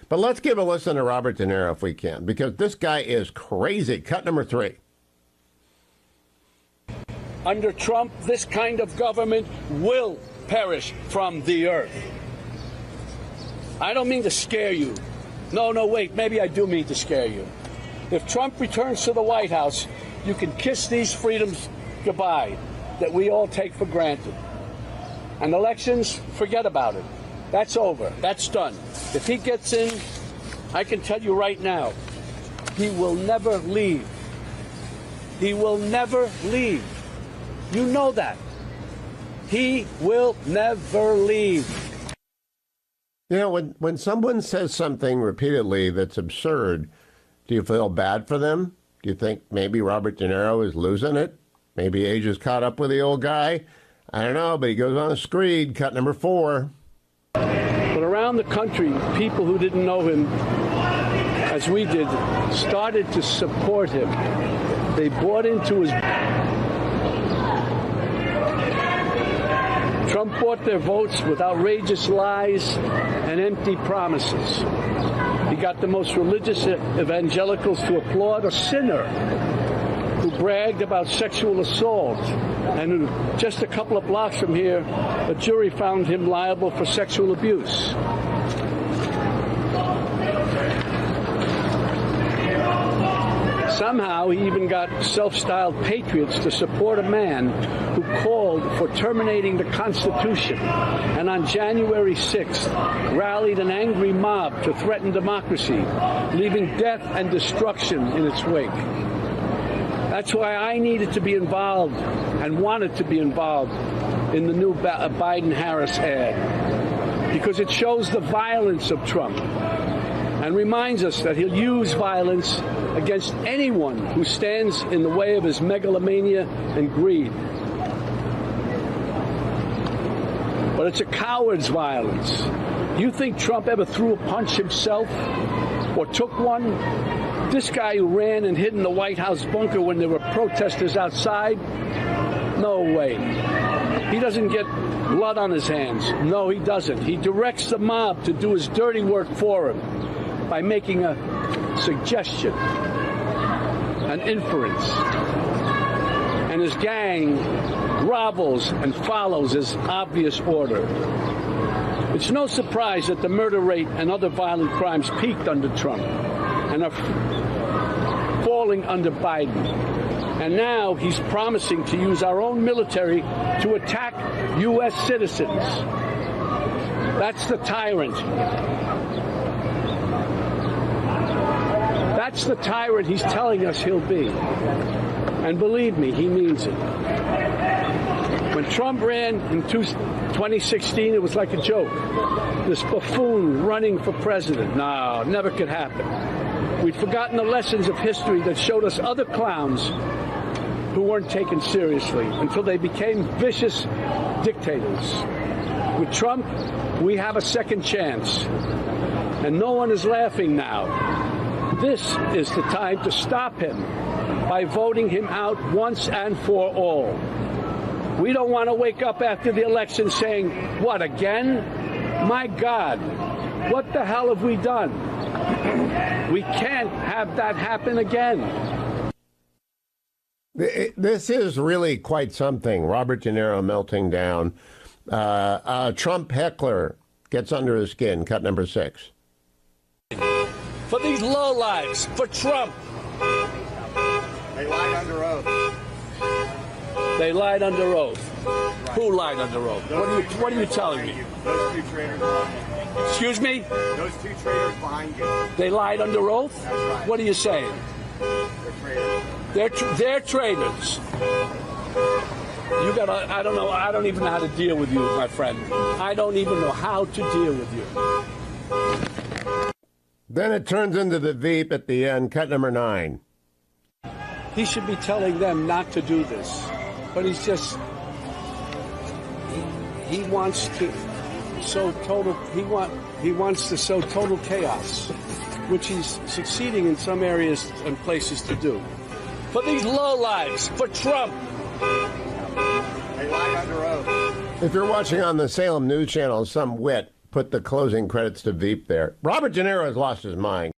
But let's give a listen to Robert De Niro if we can, because this guy is crazy. Cut number 3. Under Trump, this kind of government will perish from the earth. I don't mean to scare you. No, wait, maybe I do mean to scare you. If Trump returns to the White House, you can kiss these freedoms goodbye that we all take for granted. And elections, forget about it. That's over. That's done. If he gets in, I can tell you right now, he will never leave. He will never leave. You know that. He will never leave. You know, when someone says something repeatedly that's absurd, do you feel bad for them? Do you think maybe Robert De Niro is losing it? Maybe age is caught up with the old guy? I don't know, but he goes on a screed. Cut number 4. But around the country, people who didn't know him as we did started to support him. They bought into his... Trump bought their votes with outrageous lies and empty promises. He got the most religious evangelicals to applaud a sinner who bragged about sexual assault, and who, just a couple of blocks from here, a jury found him liable for sexual abuse. Somehow he even got self-styled patriots to support a man who called for terminating the Constitution, and on January 6th rallied an angry mob to threaten democracy, leaving death and destruction in its wake. That's why I needed to be involved and wanted to be involved in the new Biden-Harris ad, because it shows the violence of Trump and reminds us that he'll use violence against anyone who stands in the way of his megalomania and greed. But it's a coward's violence. You think Trump ever threw a punch himself or took one? This guy who ran and hid in the White House bunker when there were protesters outside? No way. He doesn't get blood on his hands. No, he doesn't. He directs the mob to do his dirty work for him by making a suggestion, an inference. And his gang grovels and follows his obvious order. It's no surprise that the murder rate and other violent crimes peaked under Trump and are falling under Biden. And now he's promising to use our own military to attack U.S. citizens. That's the tyrant. That's the tyrant he's telling us he'll be. And believe me, he means it. When Trump ran in 2016, it was like a joke. This buffoon running for president. No, never could happen. We'd forgotten the lessons of history that showed us other clowns who weren't taken seriously until they became vicious dictators. With Trump, we have a second chance. And no one is laughing now. This is the time to stop him by voting him out once and for all. We don't want to wake up after the election saying, what, again? My God, what the hell have we done? We can't have that happen again. This is really quite something. Robert De Niro melting down. Trump heckler gets under his skin. Cut number 6. For these lowlives, for Trump. They lied under oath. They lied under oath. Right. Who lied under oath? What are you telling me? Those two traitors behind you. Excuse me? Those two traitors behind you. They lied under oath? That's right. What are you saying? They're traitors. They're traitors. You gotta, I don't know, I don't even know how to deal with you, my friend. I don't even know how to deal with you. Then it turns into the Veep at the end. Cut number 9. He should be telling them not to do this. But he's just, he wants to sow total, he wants to sow total chaos, which he's succeeding in some areas and places to do. For these lowlives, for Trump. They lied under oath. If you're watching on the Salem News Channel, some wit put the closing credits to Veep there. Robert De Niro has lost his mind.